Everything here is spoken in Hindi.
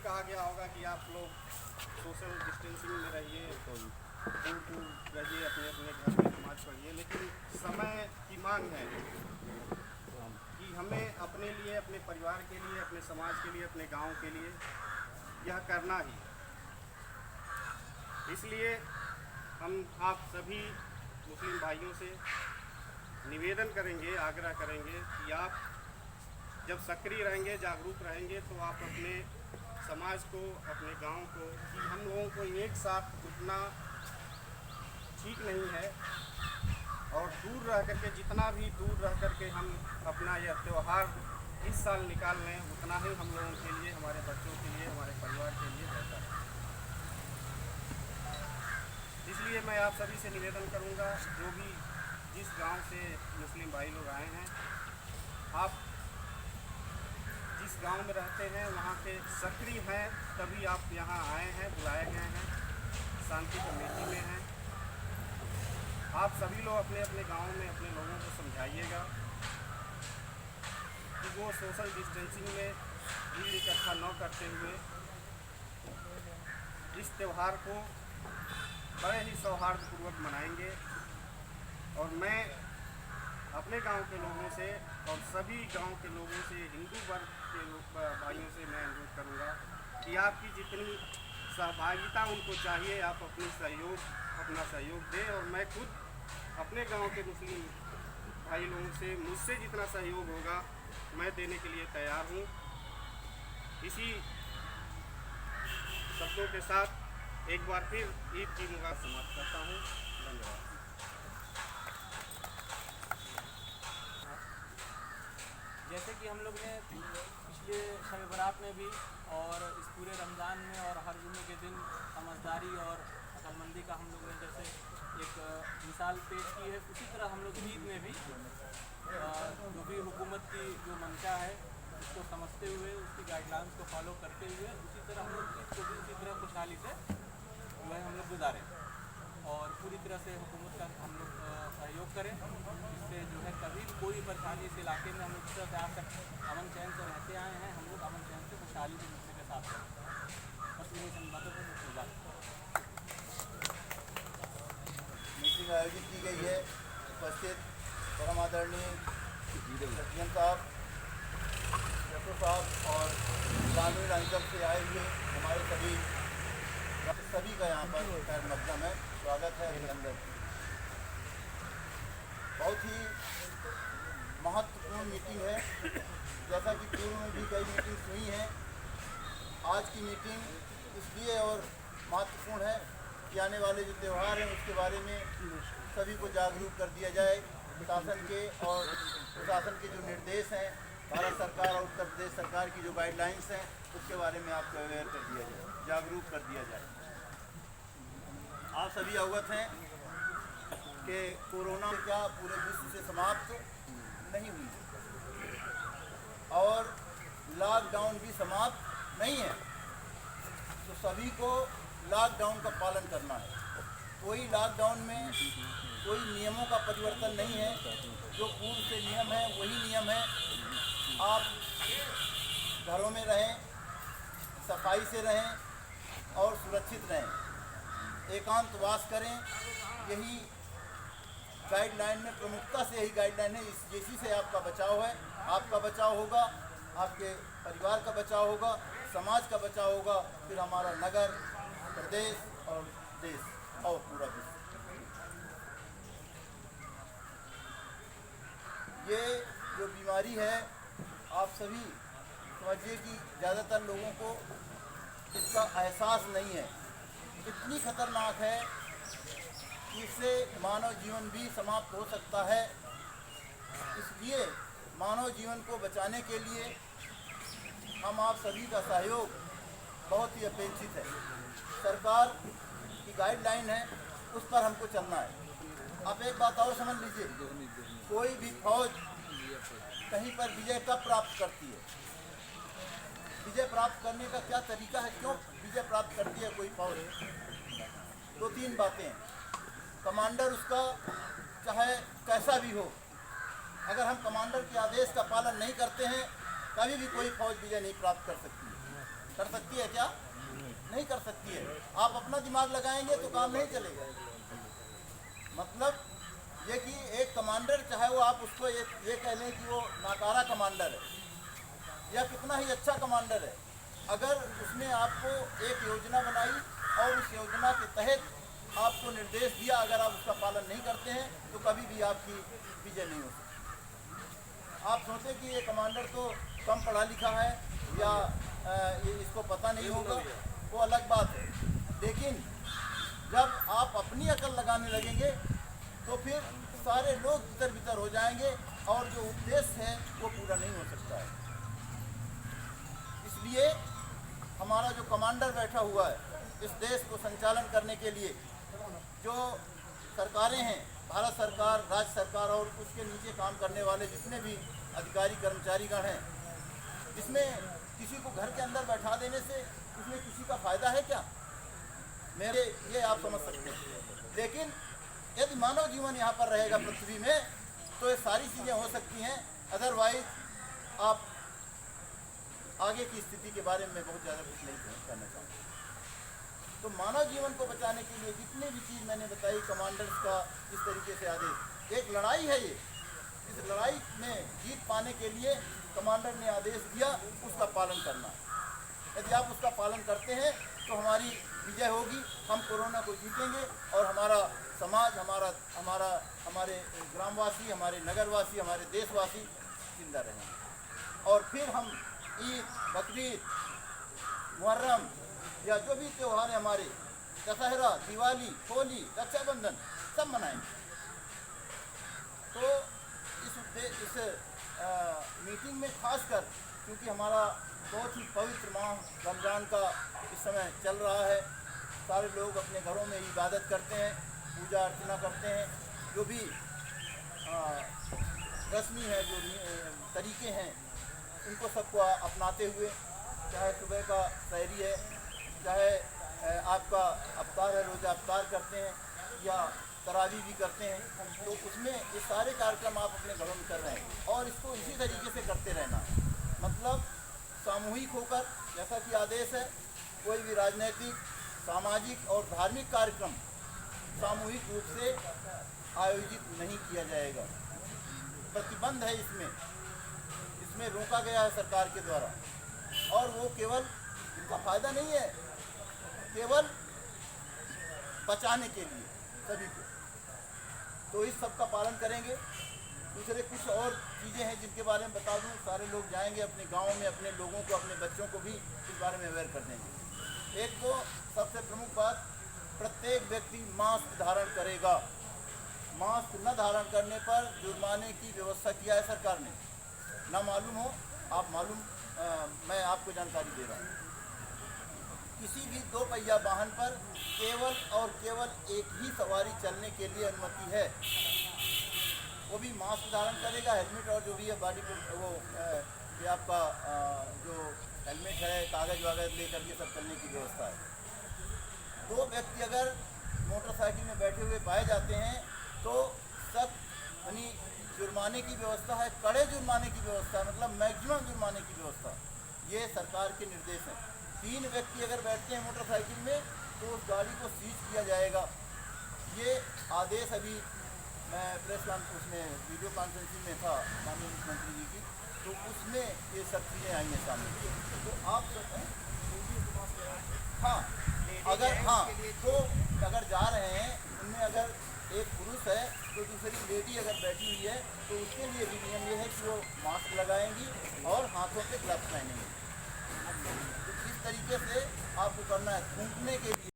कहा गया होगा कि आप लोग सोशल डिस्टेंसिंग में रहिए, दूर दूर रहिए, अपने अपने घर में नमाज पढ़िए, लेकिन समय की मांग है कि हमें अपने लिए, अपने परिवार के लिए, अपने समाज के लिए, अपने गांव के लिए यह करना ही। इसलिए हम आप सभी मुस्लिम भाइयों से निवेदन करेंगे, आग्रह करेंगे कि आप जब सक्रिय रहेंगे, जागरूक रहेंगे, तो आप अपने समाज को, अपने गांव को, कि हम लोगों को एक साथ जुटना ठीक नहीं है और दूर रह करके, जितना भी दूर रह करके हम अपना यह त्यौहार इस साल निकाल लें, उतना ही हम लोगों के लिए, हमारे बच्चों के लिए, हमारे परिवार के लिए बेहतर है। इसलिए मैं आप सभी से निवेदन करूंगा, जो भी जिस गांव से मुस्लिम भाई लोग आए हैं, आप जिस गांव में रहते हैं वहाँ के सक्रिय हैं, तभी आप यहाँ आए हैं, बुलाए गए हैं, शांति कमेटी में हैं। आप सभी लोग अपने अपने गांव में अपने लोगों को समझाइएगा कि वो सोशल डिस्टेंसिंग में भीड़ इकट्ठा न करते हुए इस त्यौहार को बड़े ही सौहार्दपूर्वक मनाएंगे। और मैं अपने गांव के लोगों से और सभी गांव के लोगों से, हिंदू वर्ग के भाइयों से मैं अनुरोध करूंगा कि आपकी जितनी सहभागिता उनको चाहिए, आप अपना सहयोग दें। और मैं खुद अपने गांव के मुस्लिम भाई लोगों से मुझसे जितना सहयोग होगा मैं देने के लिए तैयार हूं। इसी शब्दों के साथ एक बार फिर ईद की मुबारक समाप्त करता हूं। धन्यवाद। जैसे कि हम लोग ने पिछले शब बरात में भी और इस पूरे रमज़ान में और हर जुम्मे के दिन समझदारी और अक्लमंदी का हम लोग ने जैसे एक मिसाल पेश की है, उसी तरह हम लोग ईद में भी जो भी हुकूमत की जो मंशा है उसको समझते हुए, उसकी गाइडलाइंस को फॉलो करते हुए, उसी तरह हम लोग ईद को भी उसी तरह खुशहाली से जो है हम लोग गुजारें और पूरी तरह से हुकूमत का हम लोग सहयोग करें, जिससे जो है कभी कोई परेशानी इस इलाके में हम लोग जिस तरह से आज तक अमन चैन से रहते आए हैं, हम लोग अमन चैन से खुशहाली से दूसरे के साथ करें। बस इन्हीं संबादों पर मुझे मीटिंग आयोजित की गई है। उपस्थित परम आदरणीय सचिन साहब, डॉक्टर साहब और ग्रामीण अंचल से आए हुए हमारे सभी का यहाँ पर खैर मकदम है, स्वागत है अभिनंदन। बहुत ही महत्वपूर्ण मीटिंग है। जैसा कि पूर्व में भी कई मीटिंग्स हुई हैं, आज की मीटिंग इसलिए और महत्वपूर्ण है कि आने वाले जो त्यौहार हैं उसके बारे में सभी को जागरूक कर दिया जाए। शासन के और प्रशासन के जो निर्देश हैं, भारत सरकार और उत्तर प्रदेश सरकार की जो गाइडलाइंस हैं, उसके बारे में आपको अवेयर कर दिया जाए, जागरूक कर दिया जाए। आप सभी अवगत हैं कि कोरोना क्या पूरे विश्व से समाप्त नहीं हुई और लॉकडाउन भी समाप्त नहीं है, तो सभी को लॉकडाउन का पालन करना है। कोई लॉकडाउन में कोई नियमों का परिवर्तन नहीं है, जो पूर्व से नियम है वही नियम है। आप घरों में रहें, सफाई से रहें और सुरक्षित रहें, एकांतवास करें। यही गाइडलाइन में प्रमुखता से यही गाइडलाइन है। इसी से आपका बचाव है, आपका बचाव होगा, आपके परिवार का बचाव होगा, समाज का बचाव होगा, फिर हमारा नगर, प्रदेश और देश और पूरा विश्व। ये जो बीमारी है, आप सभी समझिए कि ज़्यादातर लोगों को इसका एहसास नहीं है। इतनी खतरनाक है कि इससे मानव जीवन भी समाप्त हो सकता है। इसलिए मानव जीवन को बचाने के लिए हम आप सभी का सहयोग बहुत ही अपेक्षित है। सरकार की गाइडलाइन है, उस पर हमको चलना है। आप एक बात और समझ लीजिए, कोई भी फौज कहीं पर विजय कब प्राप्त करती है? विजय प्राप्त करने का क्या तरीका है, क्यों विजय प्राप्त करती है कोई फौज? दो तीन बातें। कमांडर उसका चाहे कैसा भी हो, अगर हम कमांडर के आदेश का पालन नहीं करते हैं, कभी भी कोई फौज विजय नहीं प्राप्त कर सकती है। कर सकती है क्या? नहीं कर सकती है। आप अपना दिमाग लगाएंगे तो काम नहीं चलेगा। मतलब ये कि एक कमांडर, चाहे वो आप उसको ये कह लें कि वो नाकारा कमांडर है या कितना ही अच्छा कमांडर है, अगर उसने आपको एक योजना बनाई और उस योजना के तहत आपको निर्देश दिया, अगर आप उसका पालन नहीं करते हैं तो कभी भी आपकी विजय नहीं हो सकती। आप सोचते कि ये कमांडर तो कम पढ़ा लिखा है या इसको पता नहीं होगा, वो अलग बात है, लेकिन जब आप अपनी अकल लगाने लगेंगे तो फिर सारे लोग तितर बितर हो जाएंगे और जो उद्देश्य है वो पूरा नहीं हो सकता है। इसलिए हमारा जो कमांडर बैठा हुआ है इस देश को संचालन करने के लिए, जो सरकारें हैं, भारत सरकार, राज्य सरकार और उसके नीचे काम करने वाले जितने भी अधिकारी कर्मचारीगण हैं, इसमें किसी को घर के अंदर बैठा देने से उसमें किसी का फ़ायदा है क्या? मेरे ये आप समझ सकते हैं। लेकिन यदि मानव जीवन यहाँ पर रहेगा पृथ्वी में तो ये सारी चीज़ें हो सकती हैं। अदरवाइज आप आगे की स्थिति के बारे में बहुत ज़्यादा कुछ नहीं कहना चाहते। तो मानव जीवन को बचाने के लिए जितनी भी चीज़ मैंने बताई, कमांडर्स का इस तरीके से आदेश, एक लड़ाई है ये। इस लड़ाई में जीत पाने के लिए कमांडर ने आदेश दिया, उसका पालन करना। यदि आप उसका पालन करते हैं तो हमारी विजय होगी, हम कोरोना को जीतेंगे और हमारा समाज, हमारे ग्रामवासी, हमारे नगरवासी, हमारे देशवासी जिंदा रहेंगे। और फिर हम ईद, बकरीद, मुहर्रम या जो भी त्यौहार है हमारे, दशहरा, दिवाली, होली, रक्षाबंधन सब मनाएंगे। तो इस मीटिंग में खासकर क्योंकि हमारा बहुत ही पवित्र माह रमज़ान का इस समय चल रहा है, सारे लोग अपने घरों में इबादत करते हैं, पूजा अर्चना करते हैं, जो भी रस्मी है, जो तरीके हैं, उनको सबको अपनाते हुए, चाहे सुबह का सहरी है, चाहे आपका अफ्तार है, रोज़ा अफ्तार करते हैं या तरावी भी करते हैं, तो उसमें ये सारे कार्यक्रम आप अपने घरों में कर रहे हैं और इसको इसी तरीके से करते रहना। मतलब सामूहिक होकर, जैसा कि आदेश है, कोई भी राजनीतिक, सामाजिक और धार्मिक कार्यक्रम सामूहिक रूप से आयोजित नहीं किया जाएगा। प्रतिबंध है इसमें रोका गया है सरकार के द्वारा, और वो केवल इनका फ़ायदा नहीं है, केवल बचाने के लिए सभी को। तो इस सब का पालन करेंगे। दूसरे कुछ और चीज़ें हैं जिनके बारे में बता दूं, सारे लोग जाएंगे अपने गाँव में, अपने लोगों को, अपने बच्चों को भी इस बारे में अवेयर कर देंगे। एक तो सबसे प्रमुख बात, प्रत्येक व्यक्ति मास्क धारण करेगा। मास्क न धारण करने पर जुर्माने की व्यवस्था किया है सरकार ने। ना मालूम हो, मैं आपको जानकारी दे रहा हूँ। किसी भी 2 पहिया वाहन पर केवल और केवल एक ही सवारी चलने के लिए अनुमति है, वो भी मास्क धारण करेगा, हेलमेट और जो भी है बॉडी पर वो ये आपका जो हेलमेट है, कागज़ वगैरह लेकर के सब चलने की व्यवस्था है। 2 व्यक्ति अगर मोटरसाइकिल में बैठे हुए पाए जाते हैं तो सख्त यानी जुर्माने की व्यवस्था है, कड़े जुर्माने की व्यवस्था, मतलब मैक्सिमम जुर्माने की व्यवस्था। ये सरकार के निर्देश हैं। 3 व्यक्ति अगर बैठते हैं मोटरसाइकिल में तो उस गाड़ी को सीज किया जाएगा। ये आदेश अभी मैं प्रेस उसमें वीडियो कॉन्फ्रेंसिंग में था माननीय मुख्यमंत्री जी की, तो उसमें ये सब चीज़ें आई हैं सामने। तो आप तो अगर जा रहे हैं उनमें अगर एक पुरुष है तो दूसरी लेडी अगर बैठी हुई है तो उसके लिए भी नियम ये है कि वो मास्क लगाएंगी और हाथों पे ग्लव्स पहनेंगे। तो इस तरीके से आपको करना है। थूकने के लिए